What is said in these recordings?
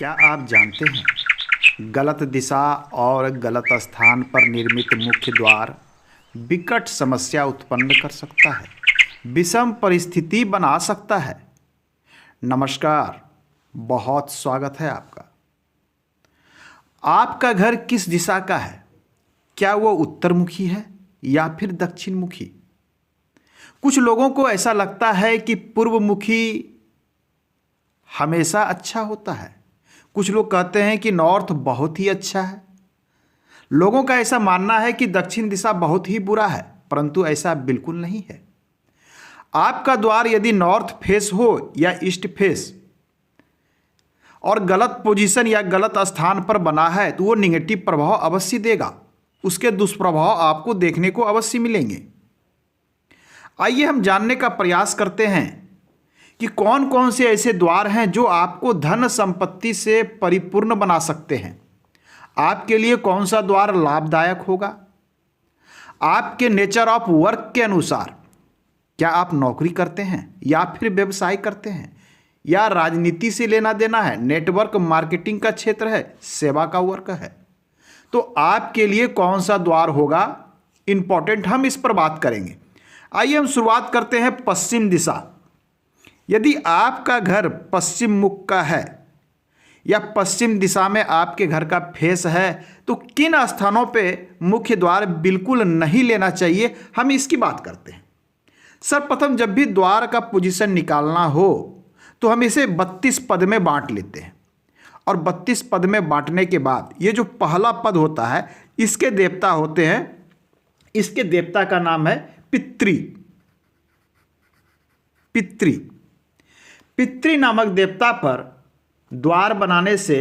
क्या आप जानते हैं गलत दिशा और गलत स्थान पर निर्मित मुख्य द्वार विकट समस्या उत्पन्न कर सकता है, विषम परिस्थिति बना सकता है। नमस्कार, बहुत स्वागत है आपका। आपका घर किस दिशा का है? क्या वो उत्तरमुखी है या फिर दक्षिणमुखी? कुछ लोगों को ऐसा लगता है कि पूर्वमुखी हमेशा अच्छा होता है। कुछ लोग कहते हैं कि नॉर्थ बहुत ही अच्छा है। लोगों का ऐसा मानना है कि दक्षिण दिशा बहुत ही बुरा है, परंतु ऐसा बिल्कुल नहीं है। आपका द्वार यदि नॉर्थ फेस हो या ईस्ट फेस और गलत पोजीशन या गलत स्थान पर बना है तो वो निगेटिव प्रभाव अवश्य देगा। उसके दुष्प्रभाव आपको देखने को अवश्य मिलेंगे। आइए हम जानने का प्रयास करते हैं कि कौन कौन से ऐसे द्वार हैं जो आपको धन संपत्ति से परिपूर्ण बना सकते हैं। आपके लिए कौन सा द्वार लाभदायक होगा? आपके नेचर ऑफ वर्क के अनुसार, क्या आप नौकरी करते हैं या फिर व्यवसाय करते हैं या राजनीति से लेना देना है, नेटवर्क मार्केटिंग का क्षेत्र है, सेवा का वर्क है, तो आपके लिए कौन सा द्वार होगा इंपॉर्टेंट, हम इस पर बात करेंगे। आइए हम शुरुआत करते हैं पश्चिम दिशा। यदि आपका घर पश्चिम मुख का है या पश्चिम दिशा में आपके घर का फेस है तो किन स्थानों पे मुख्य द्वार बिल्कुल नहीं लेना चाहिए, हम इसकी बात करते हैं। सर्वप्रथम जब भी द्वार का पोजीशन निकालना हो तो हम इसे 32 पद में बांट लेते हैं और 32 पद में बांटने के बाद ये जो पहला पद होता है इसके देवता होते हैं, इसके देवता का नाम है पितृ। पितृ नामक देवता पर द्वार बनाने से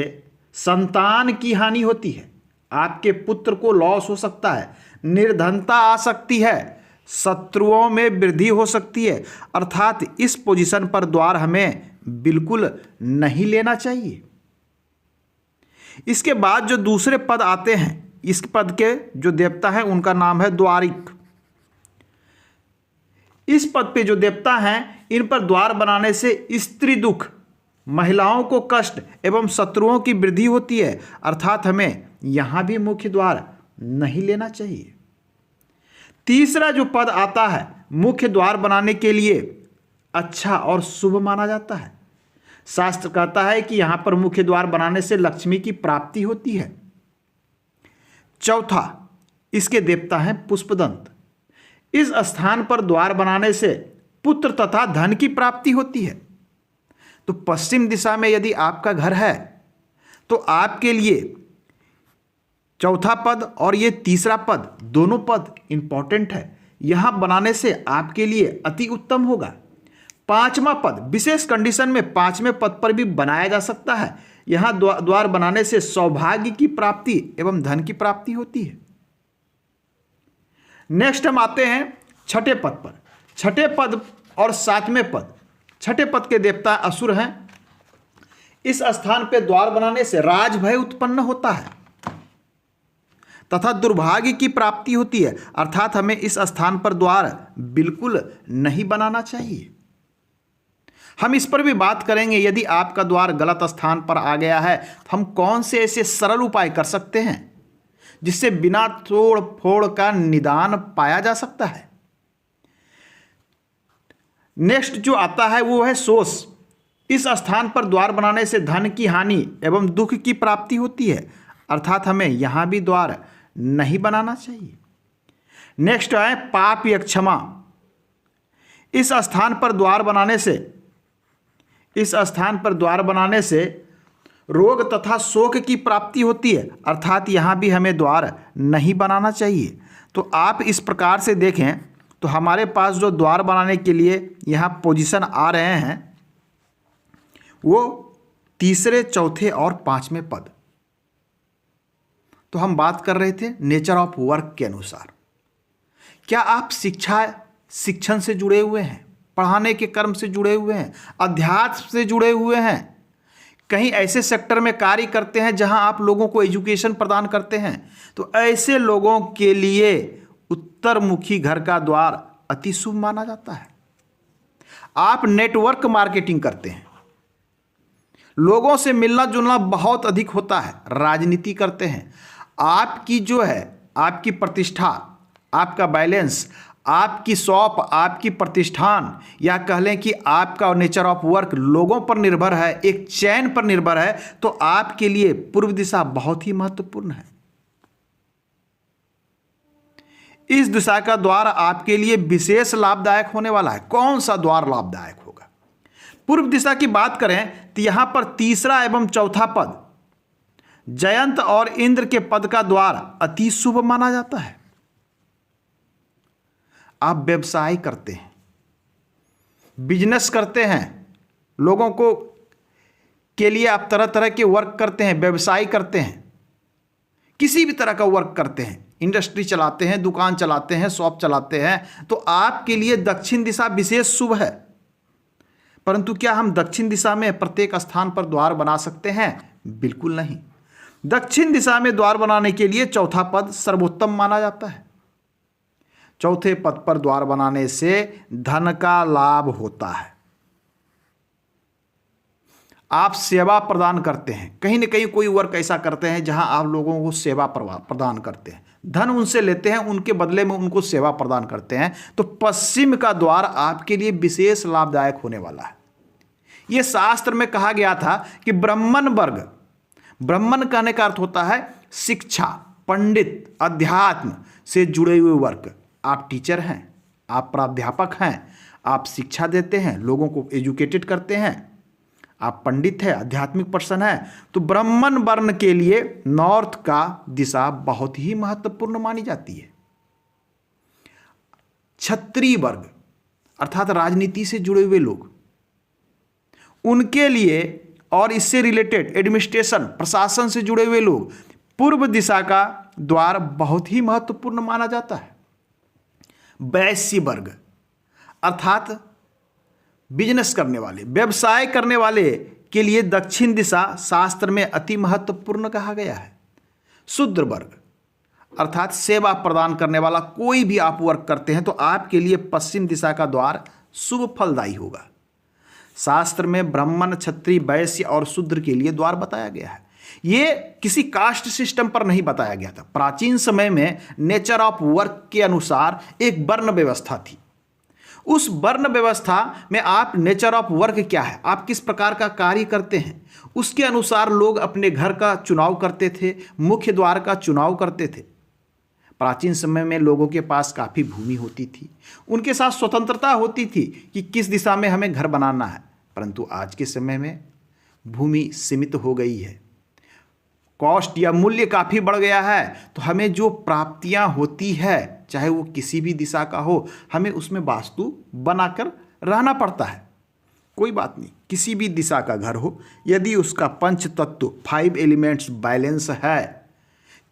संतान की हानि होती है, आपके पुत्र को लॉस हो सकता है, निर्धनता आ सकती है, शत्रुओं में वृद्धि हो सकती है। अर्थात इस पोजीशन पर द्वार हमें बिल्कुल नहीं लेना चाहिए। इसके बाद जो दूसरे पद आते हैं, इस पद के जो देवता हैं उनका नाम है द्वारिक। इस पद पे जो देवता हैं इन पर द्वार बनाने से स्त्री दुख, महिलाओं को कष्ट एवं शत्रुओं की वृद्धि होती है। अर्थात हमें यहां भी मुख्य द्वार नहीं लेना चाहिए। तीसरा जो पद आता है मुख्य द्वार बनाने के लिए अच्छा और शुभ माना जाता है। शास्त्र कहता है कि यहां पर मुख्य द्वार बनाने से लक्ष्मी की प्राप्ति होती है। चौथा, इसके देवता हैं पुष्पदंत। इस स्थान पर द्वार बनाने से पुत्र तथा धन की प्राप्ति होती है। तो पश्चिम दिशा में यदि आपका घर है तो आपके लिए चौथा पद और ये तीसरा पद, दोनों पद इंपॉर्टेंट है, यहां बनाने से आपके लिए अति उत्तम होगा। पांचवा पद विशेष कंडीशन में पांचवें पद पर भी बनाया जा सकता है। यहां द्वार बनाने से सौभाग्य की प्राप्ति एवं धन की प्राप्ति होती है। नेक्स्ट हम आते हैं छठे पद पर। छठे पद और सातवें पद, छठे पद के देवता असुर हैं। इस स्थान पर द्वार बनाने से राजभय उत्पन्न होता है तथा दुर्भाग्य की प्राप्ति होती है। अर्थात हमें इस स्थान पर द्वार बिल्कुल नहीं बनाना चाहिए। हम इस पर भी बात करेंगे। यदि आपका द्वार गलत स्थान पर आ गया है तो हम कौन से ऐसे सरल उपाय कर सकते हैं जिससे बिना तोड़ फोड़ का निदान पाया जा सकता है। नेक्स्ट जो आता है वो है शोष। इस स्थान पर द्वार बनाने से धन की हानि एवं दुख की प्राप्ति होती है। अर्थात हमें यहां भी द्वार नहीं बनाना चाहिए। नेक्स्ट है पाप या क्षमा। इस स्थान पर द्वार बनाने से रोग तथा शोक की प्राप्ति होती है। अर्थात यहाँ भी हमें द्वार नहीं बनाना चाहिए। तो आप इस प्रकार से देखें तो हमारे पास जो द्वार बनाने के लिए यहाँ पोजीशन आ रहे हैं वो तीसरे, चौथे और पांचवें पद। तो हम बात कर रहे थे नेचर ऑफ वर्क के अनुसार। क्या आप शिक्षण से जुड़े हुए हैं, पढ़ाने के कर्म से जुड़े हुए हैं, अध्यात्म से जुड़े हुए हैं, कहीं ऐसे सेक्टर में कार्य करते हैं जहां आप लोगों को एजुकेशन प्रदान करते हैं, तो ऐसे लोगों के लिए उत्तरमुखी घर का द्वार अति शुभ माना जाता है। आप नेटवर्क मार्केटिंग करते हैं, लोगों से मिलना जुलना बहुत अधिक होता है, राजनीति करते हैं। आपकी जो है आपकी प्रतिष्ठा, आपका बैलेंस, आपकी शॉप, आपकी प्रतिष्ठान, या कह लें कि आपका नेचर ऑफ वर्क लोगों पर निर्भर है, एक चैन पर निर्भर है, तो आपके लिए पूर्व दिशा बहुत ही महत्वपूर्ण है। इस दिशा का द्वार आपके लिए विशेष लाभदायक होने वाला है। कौन सा द्वार लाभदायक होगा? पूर्व दिशा की बात करें तो यहां पर तीसरा एवं चौथा पद, जयंत और इंद्र के पद का द्वार अति शुभ माना जाता है। आप व्यवसाय करते हैं, बिजनेस करते हैं, लोगों को के लिए आप तरह तरह के वर्क करते हैं, व्यवसाय करते हैं, किसी भी तरह का वर्क करते हैं, इंडस्ट्री चलाते हैं, दुकान चलाते हैं, शॉप चलाते हैं, तो आपके लिए दक्षिण दिशा विशेष शुभ है। परंतु क्या हम दक्षिण दिशा में प्रत्येक स्थान पर द्वार बना सकते हैं? बिल्कुल नहीं। दक्षिण दिशा में द्वार बनाने के लिए चौथा पद सर्वोत्तम माना जाता है। चौथे पद पर द्वार बनाने से धन का लाभ होता है। आप सेवा प्रदान करते हैं, कहीं ना कहीं कोई वर्क ऐसा करते हैं जहां आप लोगों को सेवा प्रदान करते हैं, धन उनसे लेते हैं, उनके बदले में उनको सेवा प्रदान करते हैं, तो पश्चिम का द्वार आपके लिए विशेष लाभदायक होने वाला है। यह शास्त्र में कहा गया था कि ब्राह्मण वर्ग, ब्राह्मण कहने का अर्थ होता है शिक्षा, पंडित, अध्यात्म से जुड़े हुए वर्ग। आप टीचर हैं, आप प्राध्यापक हैं, आप शिक्षा देते हैं, लोगों को एजुकेटेड करते हैं, आप पंडित है, आध्यात्मिक पर्सन है, तो ब्राह्मण वर्ण के लिए नॉर्थ का दिशा बहुत ही महत्वपूर्ण मानी जाती है। क्षत्रिय वर्ग अर्थात राजनीति से जुड़े हुए लोग, उनके लिए और इससे रिलेटेड एडमिनिस्ट्रेशन, प्रशासन से जुड़े हुए लोग, पूर्व दिशा का द्वार बहुत ही महत्वपूर्ण माना जाता है। वैश्य वर्ग अर्थात बिजनेस करने वाले, व्यवसाय करने वाले के लिए दक्षिण दिशा शास्त्र में अति महत्वपूर्ण कहा गया है। शूद्र वर्ग अर्थात सेवा प्रदान करने वाला, कोई भी आप वर्क करते हैं तो आपके लिए पश्चिम दिशा का द्वार शुभ फलदायी होगा। शास्त्र में ब्राह्मण, क्षत्रिय, वैश्य और शूद्र के लिए द्वार बताया गया है। ये किसी कास्ट सिस्टम पर नहीं बताया गया था। प्राचीन समय में नेचर ऑफ वर्क के अनुसार एक वर्ण व्यवस्था थी। उस वर्ण व्यवस्था में आप नेचर ऑफ वर्क क्या है, आप किस प्रकार का कार्य करते हैं, उसके अनुसार लोग अपने घर का चुनाव करते थे, मुख्य द्वार का चुनाव करते थे। प्राचीन समय में लोगों के पास काफ़ी भूमि होती थी, उनके साथ स्वतंत्रता होती थी कि किस दिशा में हमें घर बनाना है। परंतु आज के समय में भूमि सीमित हो गई है, कॉस्ट या मूल्य काफ़ी बढ़ गया है, तो हमें जो प्राप्तियां होती है, चाहे वो किसी भी दिशा का हो, हमें उसमें वास्तु बनाकर रहना पड़ता है। कोई बात नहीं, किसी भी दिशा का घर हो, यदि उसका पंच तत्व 5 एलिमेंट्स बैलेंस है,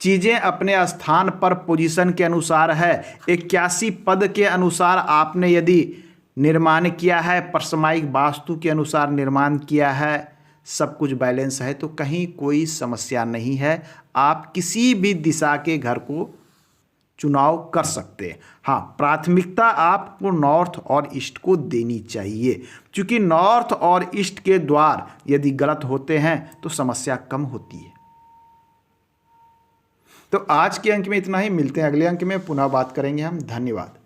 चीज़ें अपने स्थान पर पोजीशन के अनुसार है, 81 पद के अनुसार आपने यदि निर्माण किया है, परसमायिक वास्तु के अनुसार निर्माण किया है, सब कुछ बैलेंस है, तो कहीं कोई समस्या नहीं है। आप किसी भी दिशा के घर को चुनाव कर सकते हैं। हाँ, प्राथमिकता आपको नॉर्थ और ईस्ट को देनी चाहिए, क्योंकि नॉर्थ और ईस्ट के द्वार यदि गलत होते हैं तो समस्या कम होती है। तो आज के अंक में इतना ही, मिलते हैं अगले अंक में, पुनः बात करेंगे हम। धन्यवाद।